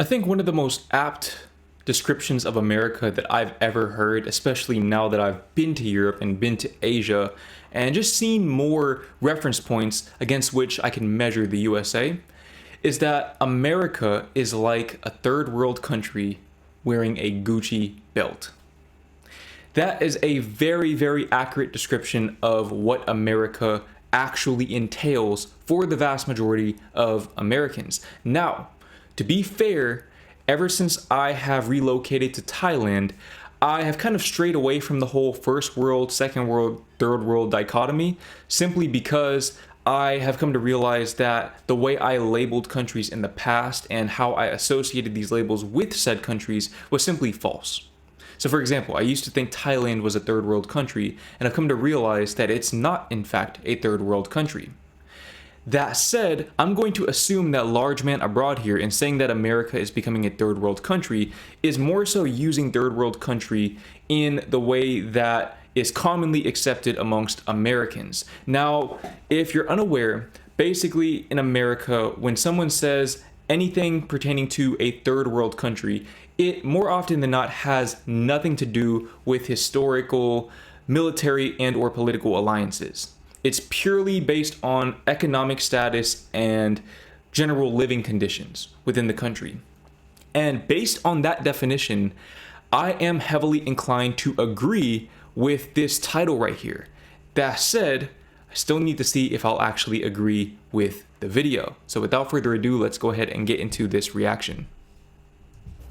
I think one of the most apt descriptions of America that I've ever heard, especially now that I've been to Europe and been to Asia and just seen more reference points against which I can measure the USA, is that America is like a third world country wearing a Gucci belt. That is a very, very accurate description of what America actually entails for the vast majority of Americans. Now, to be fair, ever since I have relocated to Thailand, I have kind of strayed away from the whole first world, second world, third world dichotomy, simply because I have come to realize that the way I labeled countries in the past and how I associated these labels with said countries was simply false. So for example, I used to think Thailand was a third world country, and I've come to realize that it's not in fact a third world country. That said, I'm going to assume that large man abroad here in saying that America is becoming a third world country is more so using third world country in the way that is commonly accepted amongst Americans. Now, if you're unaware, basically in America, when someone says anything pertaining to a third world country, it more often than not has nothing to do with historical, military, and or political alliances. It's purely based on economic status and general living conditions within the country. And based on that definition, I am heavily inclined to agree with this title right here. That said, I still need to see if I'll actually agree with the video. So without further ado, let's go ahead and get into this reaction.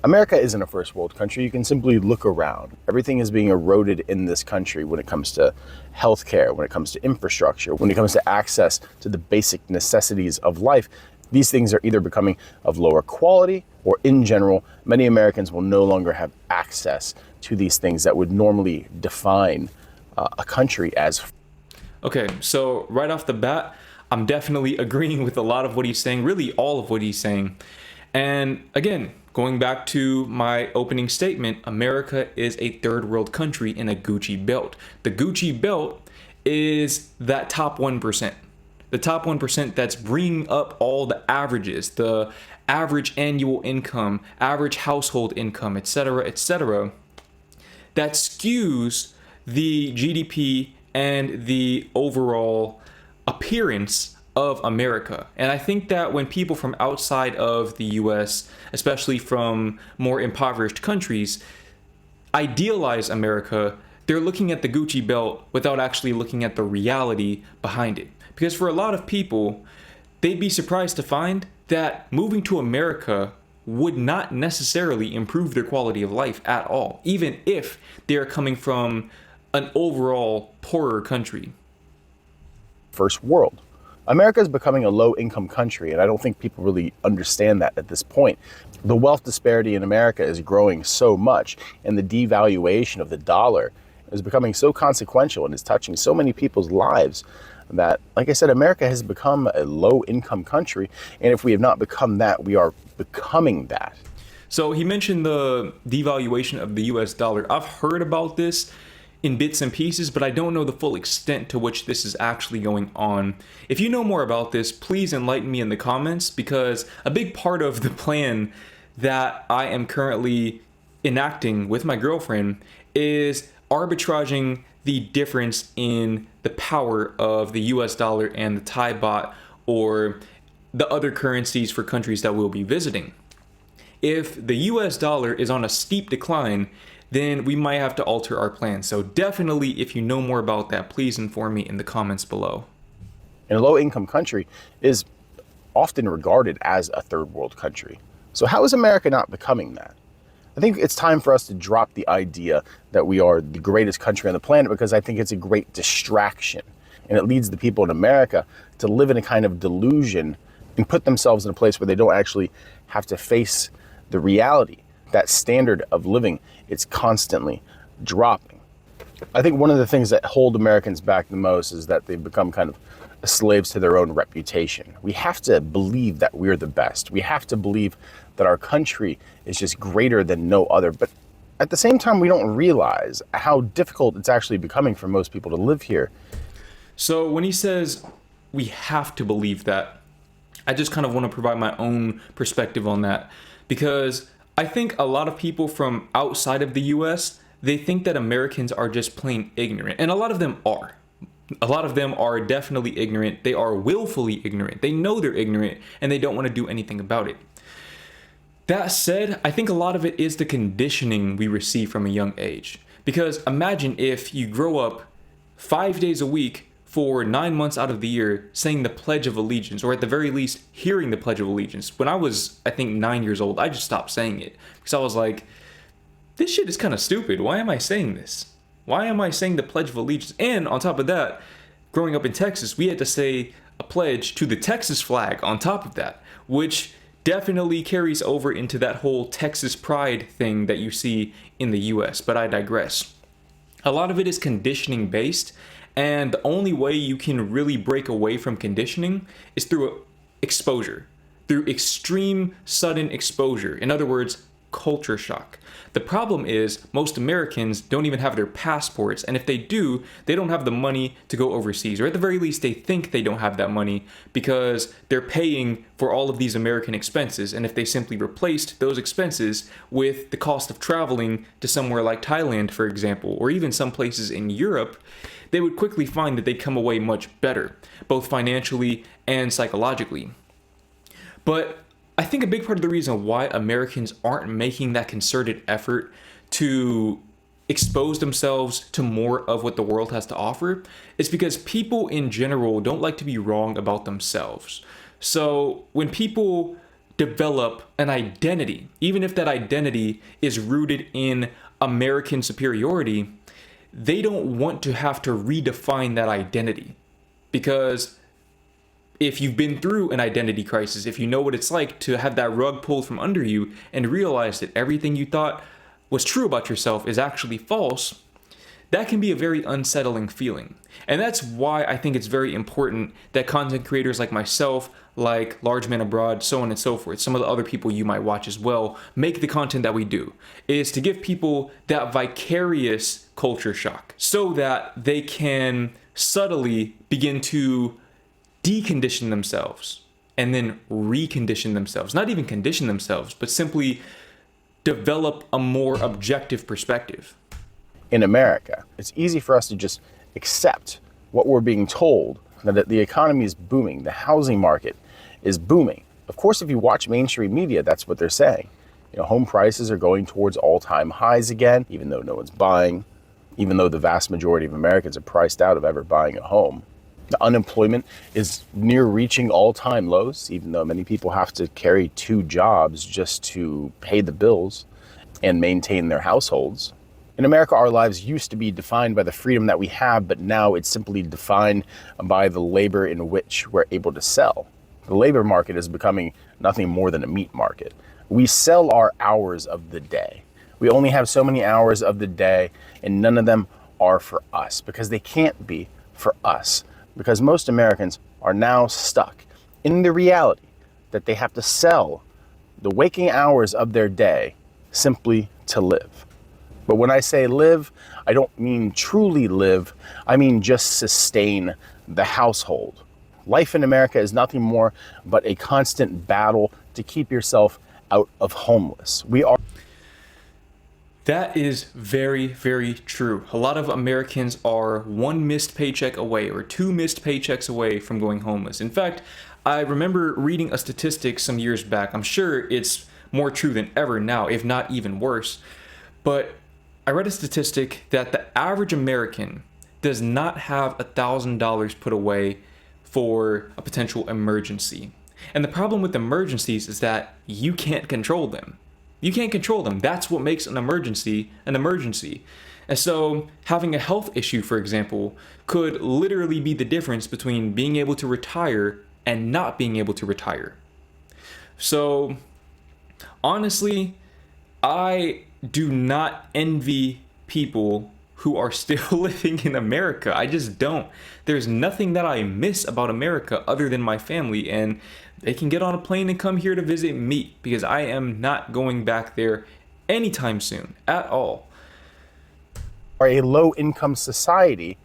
America isn't a first world country. You can simply look around. Everything is being eroded in this country when it comes to healthcare, when it comes to infrastructure, when it comes to access to the basic necessities of life. These things are either becoming of lower quality or in general, many Americans will no longer have access to these things that would normally define a country as. Okay, so right off the bat, I'm definitely agreeing with a lot of what he's saying, really all of what he's saying. And again, going back to my opening statement, America is a third world country in a Gucci belt. The Gucci belt is that top 1%. The top 1% that's bringing up all the averages, the average annual income, average household income, etc., etc. That skews the GDP and the overall appearance of America. And I think that when people from outside of the US, especially from more impoverished countries, idealize America, they're looking at the Gucci belt without actually looking at the reality behind it. Because for a lot of people, they'd be surprised to find that moving to America would not necessarily improve their quality of life at all, even if they're coming from an overall poorer country. First world. America is becoming a low-income country, and I don't think people really understand that at this point. The wealth disparity in America is growing so much, and the devaluation of the dollar is becoming so consequential and is touching so many people's lives that, like I said, America has become a low-income country, and if we have not become that, we are becoming that. So he mentioned the devaluation of the US dollar. I've heard about this in bits and pieces, but I don't know the full extent to which this is actually going on. If you know more about this, please enlighten me in the comments, because a big part of the plan that I am currently enacting with my girlfriend is arbitraging the difference in the power of the US dollar and the Thai baht or the other currencies for countries that we'll be visiting. If the US dollar is on a steep decline, then we might have to alter our plans. So definitely, if you know more about that, please inform me in the comments below. And a low-income country is often regarded as a third world country. So how is America not becoming that? I think it's time for us to drop the idea that we are the greatest country on the planet, because I think it's a great distraction. And it leads the people in America to live in a kind of delusion and put themselves in a place where they don't actually have to face the reality. That standard of living, it's constantly dropping. I think one of the things that hold Americans back the most is that they've become kind of slaves to their own reputation. We have to believe that we're the best. We have to believe that our country is just greater than no other. But at the same time, we don't realize how difficult it's actually becoming for most people to live here. So when he says we have to believe that, I just kind of want to provide my own perspective on that. because I think a lot of people from outside of the US, they think that Americans are just plain ignorant, and a lot of them are. A lot of them are definitely ignorant. They are willfully ignorant. They know they're ignorant and they don't want to do anything about it. That said, I think a lot of it is the conditioning we receive from a young age. Because imagine if you grow up 5 days a week for 9 months out of the year saying the Pledge of Allegiance, or at the very least hearing the Pledge of Allegiance. When I was, I think, 9 years old, I just stopped saying it because I was like, this shit is kind of stupid. Why am I saying this? Why am I saying the Pledge of Allegiance? And on top of that, growing up in Texas, we had to say a pledge to the Texas flag on top of that, which definitely carries over into that whole Texas pride thing that you see in the US, but I digress. A lot of it is conditioning based, and the only way you can really break away from conditioning is through exposure, through extreme sudden exposure. In other words, culture shock. The problem is most Americans don't even have their passports, and if they do, they don't have the money to go overseas, or at the very least they think they don't have that money because they're paying for all of these American expenses, and if they simply replaced those expenses with the cost of traveling to somewhere like Thailand, for example, or even some places in Europe, they would quickly find that they'd come away much better, both financially and psychologically. But I think a big part of the reason why Americans aren't making that concerted effort to expose themselves to more of what the world has to offer is because people in general don't like to be wrong about themselves. So when people develop an identity, even if that identity is rooted in American superiority, they don't want to have to redefine that identity, because if you've been through an identity crisis, if you know what it's like to have that rug pulled from under you and realize that everything you thought was true about yourself is actually false, that can be a very unsettling feeling. And that's why I think it's very important that content creators like myself, like Large Man Abroad, so on and so forth, some of the other people you might watch as well, make the content that we do, is to give people that vicarious culture shock so that they can subtly begin to decondition themselves and then recondition themselves. Not even condition themselves, but simply develop a more objective perspective. In America, it's easy for us to just accept what we're being told, that the economy is booming, the housing market is booming. Of course, if you watch mainstream media, that's what they're saying. Home prices are going towards all-time highs again, even though no one's buying, even though the vast majority of Americans are priced out of ever buying a home. The unemployment is near reaching all-time lows, even though many people have to carry 2 jobs just to pay the bills and maintain their households. In America, our lives used to be defined by the freedom that we have, but now it's simply defined by the labor in which we're able to sell. The labor market is becoming nothing more than a meat market. We sell our hours of the day. We only have so many hours of the day, and none of them are for us, because they can't be for us. Because most Americans are now stuck in the reality that they have to sell the waking hours of their day simply to live. But when I say live, I don't mean truly live. I mean just sustain the household. Life in America is nothing more but a constant battle to keep yourself out of homeless. That is very, very true. A lot of Americans are 1 missed paycheck away or 2 missed paychecks away from going homeless. In fact, I remember reading a statistic some years back. I'm sure it's more true than ever now, if not even worse. But I read a statistic that the average American does not have $1,000 put away for a potential emergency. And the problem with emergencies is that you can't control them. You can't control them. That's what makes an emergency an emergency. And so having a health issue, for example, could literally be the difference between being able to retire and not being able to retire. So honestly, I do not envy people who are still living in America. I just don't. There's nothing that I miss about America other than my family, and they can get on a plane and come here to visit me, because I am not going back there anytime soon at all. Are a low-income society,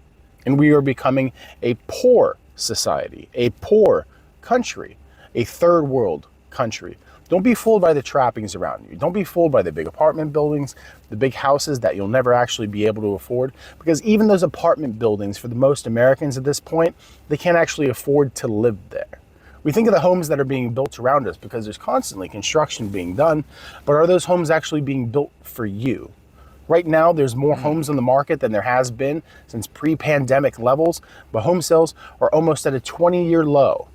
and we are becoming a poor society, a poor country, a third world country. Don't be fooled by the trappings around you. Don't be fooled by the big apartment buildings, the big houses that you'll never actually be able to afford. Because even those apartment buildings, for the most Americans at this point, they can't actually afford to live there. We think of the homes that are being built around us because there's constantly construction being done, but are those homes actually being built for you? Right now, there's more homes on the market than there has been since pre-pandemic levels, but home sales are almost at a 20-year low.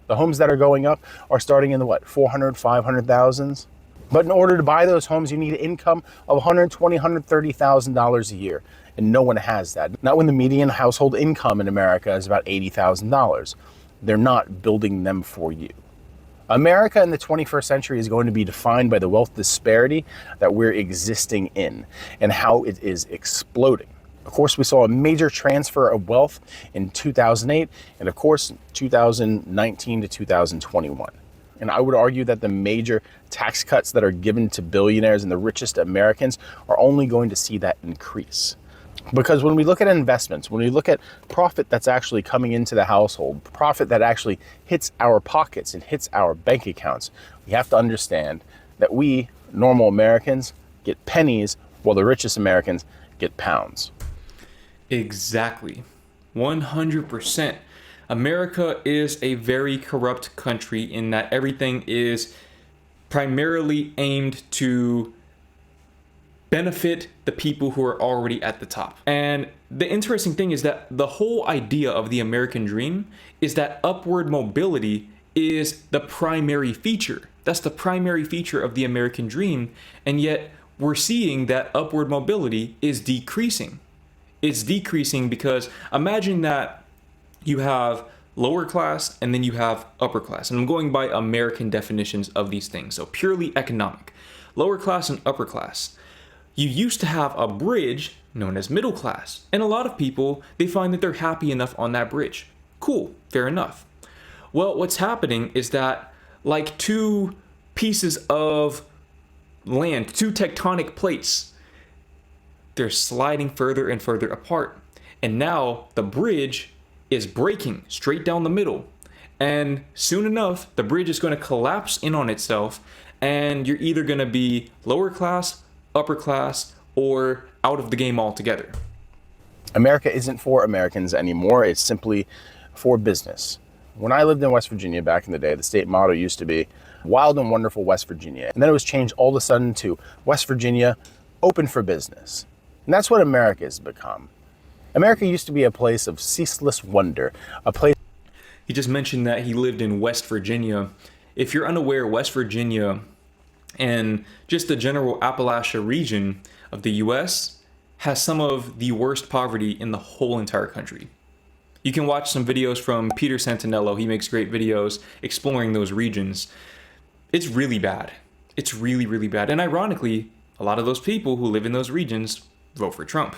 The homes that are going up are starting in the 400, 500,000s. But in order to buy those homes, you need an income of $120,000, $130,000 a year. And no one has that. Not when the median household income in America is about $80,000. They're not building them for you. America in the 21st century is going to be defined by the wealth disparity that we're existing in and how it is exploding. Of course, we saw a major transfer of wealth in 2008 and of course 2019 to 2021. And I would argue that the major tax cuts that are given to billionaires and the richest Americans are only going to see that increase. Because when we look at investments, when we look at profit that's actually coming into the household, profit that actually hits our pockets and hits our bank accounts, we have to understand that we, normal Americans, get pennies while the richest Americans get pounds. Exactly. 100%. America is a very corrupt country in that everything is primarily aimed to benefit the people who are already at the top. And the interesting thing is that the whole idea of the American dream is that upward mobility is the primary feature. That's the primary feature of the American dream. And yet we're seeing that upward mobility is decreasing. It's decreasing because imagine that you have lower class and then you have upper class. And I'm going by American definitions of these things. So purely economic. Lower class and upper class. You used to have a bridge known as middle class. And a lot of people, they find that they're happy enough on that bridge. Cool, fair enough. Well, what's happening is that like two pieces of land, two tectonic plates, they're sliding further and further apart. And now the bridge is breaking straight down the middle. And soon enough, the bridge is going to collapse in on itself. And you're either going to be lower class, upper class, or out of the game altogether. America isn't for Americans anymore. It's simply for business. When I lived in West Virginia back in the day, the state motto used to be Wild and Wonderful West Virginia. And then it was changed all of a sudden to West Virginia, open for business. And that's what America has become. America used to be a place of ceaseless wonder, a place. He just mentioned that he lived in West Virginia. If you're unaware, West Virginia and just the general Appalachia region of the US has some of the worst poverty in the whole entire country. You can watch some videos from Peter Santinello. He makes great videos exploring those regions. It's really bad. It's really, really bad. And ironically, a lot of those people who live in those regions vote for Trump.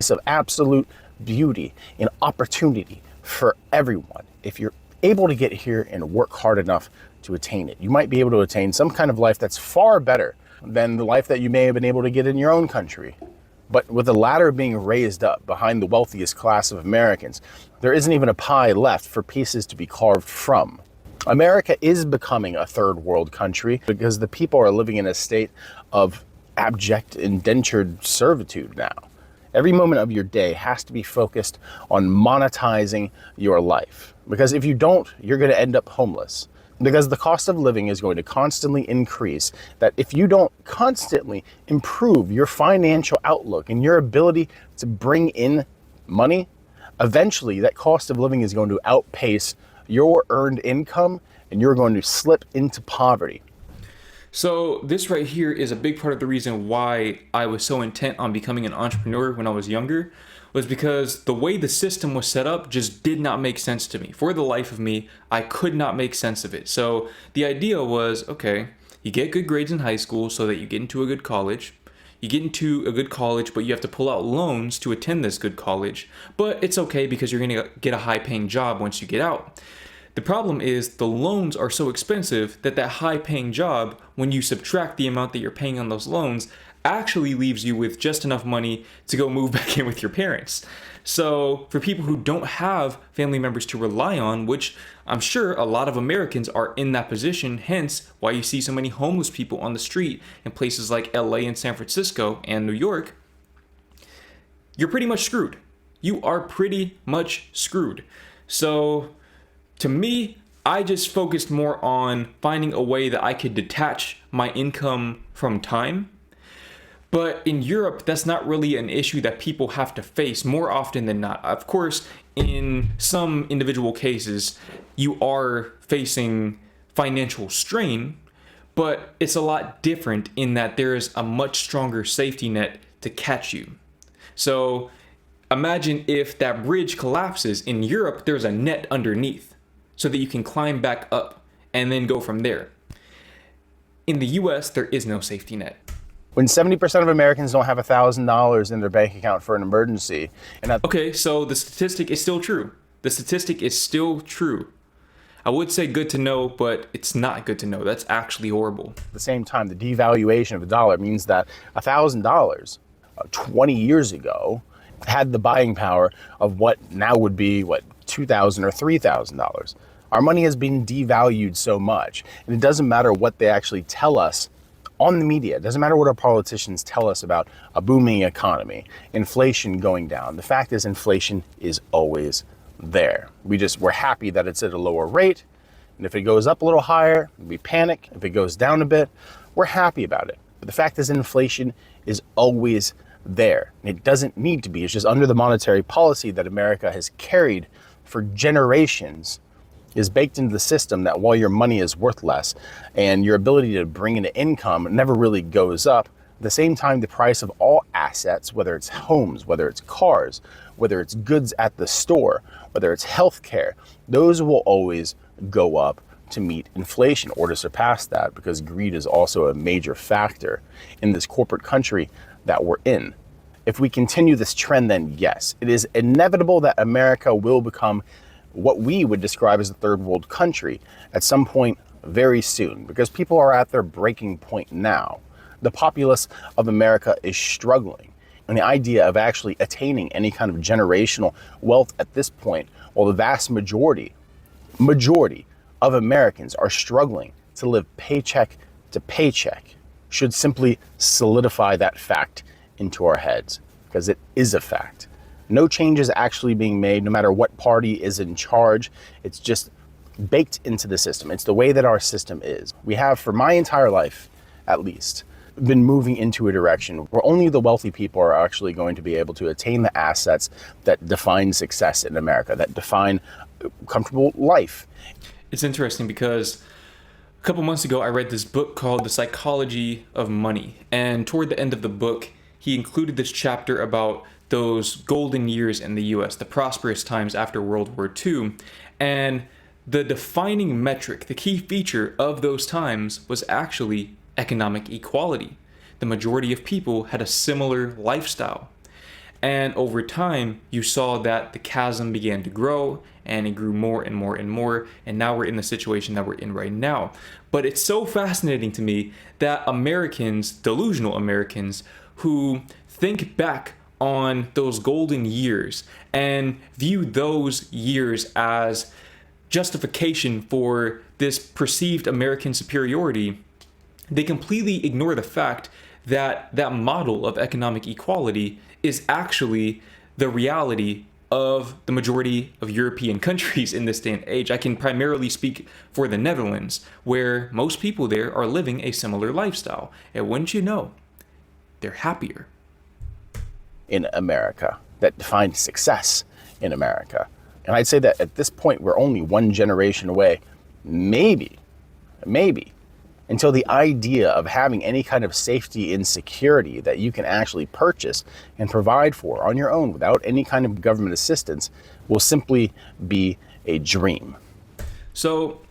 Of absolute beauty and opportunity for everyone. If you're able to get here and work hard enough to attain it, you might be able to attain some kind of life that's far better than the life that you may have been able to get in your own country. But with the ladder being raised up behind the wealthiest class of Americans, there isn't even a pie left for pieces to be carved from. America is becoming a third world country because the people are living in a state of abject indentured servitude now. Every moment of your day has to be focused on monetizing your life. Because if you don't, you're going to end up homeless. Because the cost of living is going to constantly increase. That if you don't constantly improve your financial outlook and your ability to bring in money, eventually that cost of living is going to outpace your earned income and you're going to slip into poverty. So this right here is a big part of the reason why I was so intent on becoming an entrepreneur when I was younger, was because the way the system was set up just did not make sense to me. For the life of me, I could not make sense of it. So the idea was, okay, you get good grades in high school so that you get into a good college. You get into a good college, but you have to pull out loans to attend this good college. But it's okay because you're going to get a high-paying job once you get out. The problem is the loans are so expensive that high paying job, when you subtract the amount that you're paying on those loans, actually leaves you with just enough money to go move back in with your parents. So for people who don't have family members to rely on, which I'm sure a lot of Americans are in that position, hence why you see so many homeless people on the street in places like LA and San Francisco and New York, you're pretty much screwed. You are pretty much screwed. So to me, I just focused more on finding a way that I could detach my income from time. But in Europe, that's not really an issue that people have to face more often than not. Of course, in some individual cases, you are facing financial strain, but it's a lot different in that there is a much stronger safety net to catch you. So imagine if that bridge collapses. In Europe, there's a net underneath so that you can climb back up and then go from there. In the US, there is no safety net. When 70% of Americans don't have $1,000 in their bank account for an emergency. Okay, so the statistic is still true. The statistic is still true. I would say good to know, but it's not good to know. That's actually horrible. At the same time, the devaluation of the dollar means that $1,000 20 years ago had the buying power of what now would be, $2,000 or $3,000. Our money has been devalued so much, and it doesn't matter what they actually tell us on the media. It doesn't matter what our politicians tell us about a booming economy, inflation going down. The fact is, inflation is always there. We're happy that it's at a lower rate. And if it goes up a little higher, we panic. If it goes down a bit, we're happy about it. But the fact is, inflation is always there. And it doesn't need to be. It's just under the monetary policy that America has carried for generations is baked into the system that while your money is worth less and your ability to bring in income never really goes up, at the same time, the price of all assets, whether it's homes, whether it's cars, whether it's goods at the store, whether it's healthcare, those will always go up to meet inflation or to surpass that, because greed is also a major factor in this corporate country that we're in. If we continue this trend, then yes, it is inevitable that America will become what we would describe as a third world country at some point very soon, because people are at their breaking point now. The populace of America is struggling. And the idea of actually attaining any kind of generational wealth at this point, while the vast majority of Americans are struggling to live paycheck to paycheck, should simply solidify that fact into our heads, because it is a fact. No change is actually being made, no matter what party is in charge. It's just baked into the system. It's the way that our system is. We have, for my entire life, at least, been moving into a direction where only the wealthy people are actually going to be able to attain the assets that define success in America, that define comfortable life. It's interesting because a couple months ago, I read this book called The Psychology of Money. And toward the end of the book, he included this chapter about those golden years in the US, the prosperous times after World War II. And the defining metric, the key feature of those times was actually economic equality. The majority of people had a similar lifestyle. And over time, you saw that the chasm began to grow, and it grew more and more and more. And now we're in the situation that we're in right now. But it's so fascinating to me that Americans, delusional Americans, who think back on those golden years and view those years as justification for this perceived American superiority, they completely ignore the fact that that model of economic equality is actually the reality of the majority of European countries in this day and age. I can primarily speak for the Netherlands, where most people there are living a similar lifestyle. And wouldn't you know, they're happier. In America, that defined success in America. And I'd say that at this point, we're only one generation away, maybe, until the idea of having any kind of safety and security that you can actually purchase and provide for on your own without any kind of government assistance will simply be a dream. So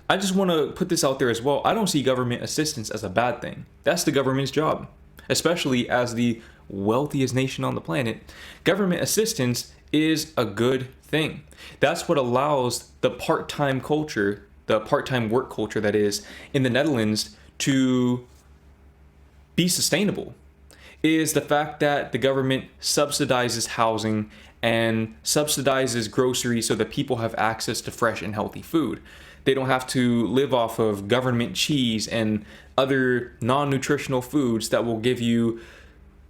I just want to put this out there as well. I don't see government assistance as a bad thing. That's the government's job, especially as the wealthiest nation on the planet. Government assistance is a good thing. That's what allows the part-time culture, the part-time work culture that is in the Netherlands, to be sustainable, is the fact that the government subsidizes housing and subsidizes groceries so that people have access to fresh and healthy food. They don't have to live off of government cheese and other non-nutritional foods that will give you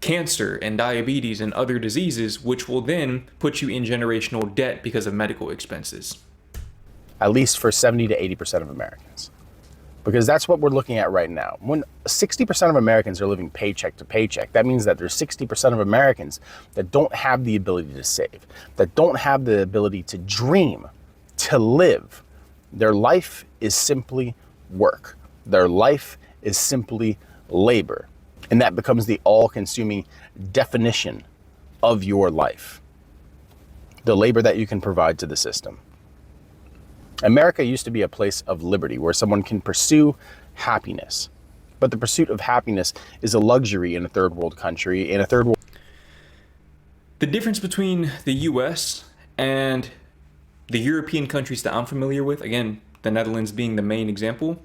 cancer and diabetes and other diseases, which will then put you in generational debt because of medical expenses. At least for 70 to 80% of Americans. Because that's what we're looking at right now. When 60% of Americans are living paycheck to paycheck, that means that there's 60% of Americans that don't have the ability to save, that don't have the ability to dream, to live. Their life is simply work. Their life is simply labor. And that becomes the all-consuming definition of your life. The labor that you can provide to the system. America used to be a place of liberty where someone can pursue happiness. But the pursuit of happiness is a luxury in a third world country, in a third world. The difference between the US and the European countries that I'm familiar with, again, the Netherlands being the main example,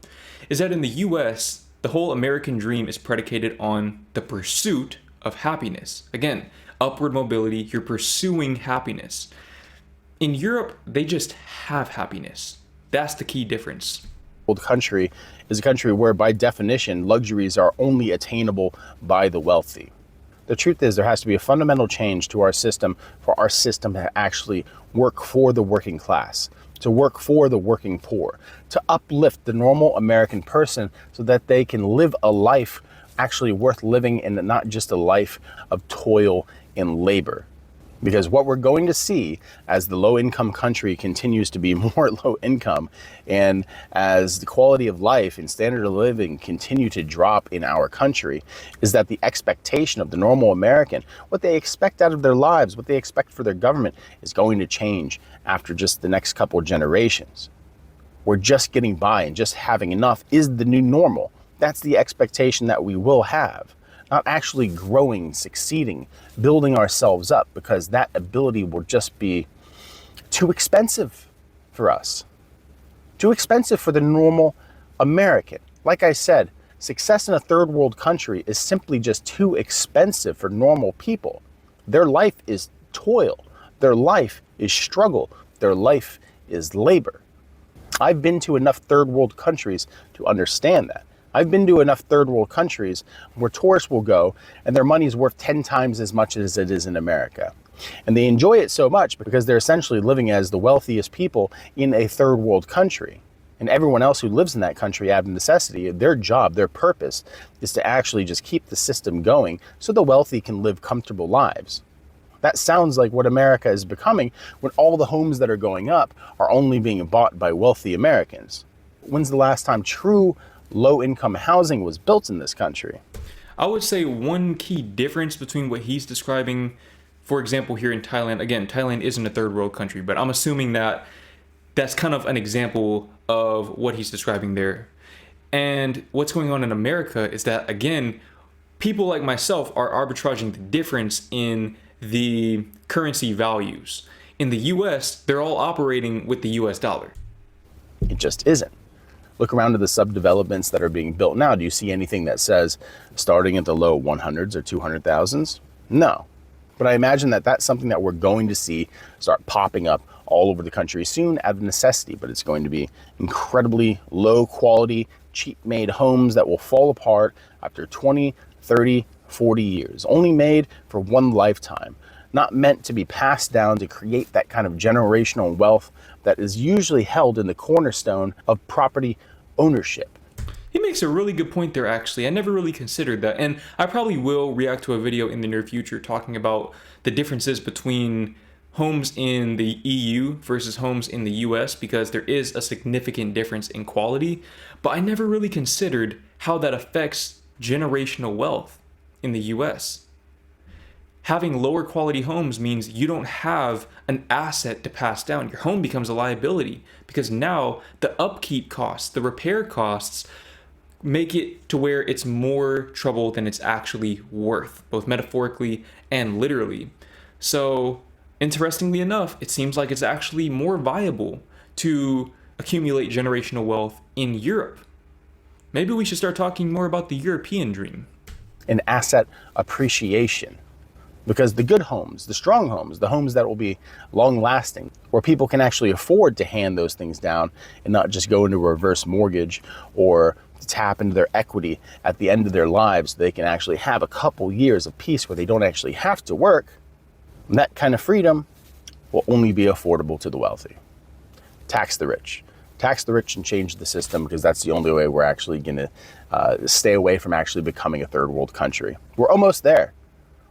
is that in the US, the whole American dream is predicated on the pursuit of happiness. Again, upward mobility, you're pursuing happiness. In Europe, they just have happiness. That's the key difference. Country is a country where, by definition, luxuries are only attainable by the wealthy. The truth is, there has to be a fundamental change to our system for our system to actually work for the working class, to work for the working poor, to uplift the normal American person so that they can live a life actually worth living and not just a life of toil and labor. Because what we're going to see as the low-income country continues to be more low income, and as the quality of life and standard of living continue to drop in our country, is that the expectation of the normal American, what they expect out of their lives, what they expect for their government, is going to change after just the next couple of generations. We're just getting by, and just having enough is the new normal. That's the expectation that we will have. Not actually growing, succeeding, building ourselves up, because that ability will just be too expensive for us. Too expensive for the normal American. Like I said, success in a third world country is simply just too expensive for normal people. Their life is toil. Their life is struggle. Their life is labor. I've been to enough third world countries to understand that. I've been to enough third world countries where tourists will go and their money is worth 10 times as much as it is in America. And they enjoy it so much because they're essentially living as the wealthiest people in a third world country. And everyone else who lives in that country out of necessity, their job, their purpose is to actually just keep the system going so the wealthy can live comfortable lives. That sounds like what America is becoming when all the homes that are going up are only being bought by wealthy Americans. When's the last time true low-income housing was built in this country? I would say one key difference between what he's describing, for example, here in Thailand, again, Thailand isn't a third world country, but I'm assuming that that's kind of an example of what he's describing there. And what's going on in America is that, again, people like myself are arbitraging the difference in the currency values. In the US, they're all operating with the US dollar. It just isn't. Look around to the subdevelopments that are being built now. Do you see anything that says starting at the low 100s or 200,000s? No. But I imagine that that's something that we're going to see start popping up all over the country soon out of necessity. But it's going to be incredibly low quality, cheap made homes that will fall apart after 20, 30, 40 years. Only made for one lifetime. Not meant to be passed down to create that kind of generational wealth that is usually held in the cornerstone of property ownership. He makes a really good point there, actually. I never really considered that. And I probably will react to a video in the near future talking about the differences between homes in the EU versus homes in the US, because there is a significant difference in quality. But I never really considered how that affects generational wealth in the US. Having lower quality homes means you don't have an asset to pass down. Your home becomes a liability because now the upkeep costs, the repair costs, make it to where it's more trouble than it's actually worth, both metaphorically and literally. So Interestingly enough, it seems like it's actually more viable to accumulate generational wealth in Europe. Maybe we should start talking more about the European dream. An asset appreciation. Because the good homes, the strong homes, the homes that will be long lasting, where people can actually afford to hand those things down and not just go into a reverse mortgage or tap into their equity at the end of their lives, so they can actually have a couple years of peace where they don't actually have to work. And that kind of freedom will only be affordable to the wealthy. Tax the rich. Tax the rich and change the system, because that's the only way we're actually going to stay away from actually becoming a third world country. We're almost there.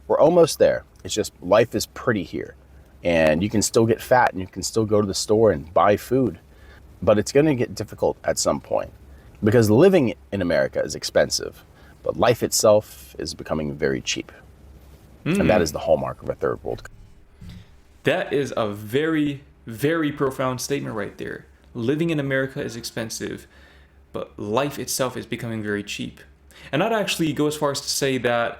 We're almost there. It's just life is pretty here. And you can still get fat and you can still go to the store and buy food. But it's going to get difficult at some point, because living in America is expensive, but life itself is becoming very cheap. And that is the hallmark of a third world country. That is a very, very profound statement right there. Living in America is expensive, but life itself is becoming very cheap. And I'd actually go as far as to say that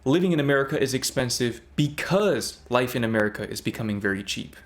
living in America is expensive because life in America is becoming very cheap.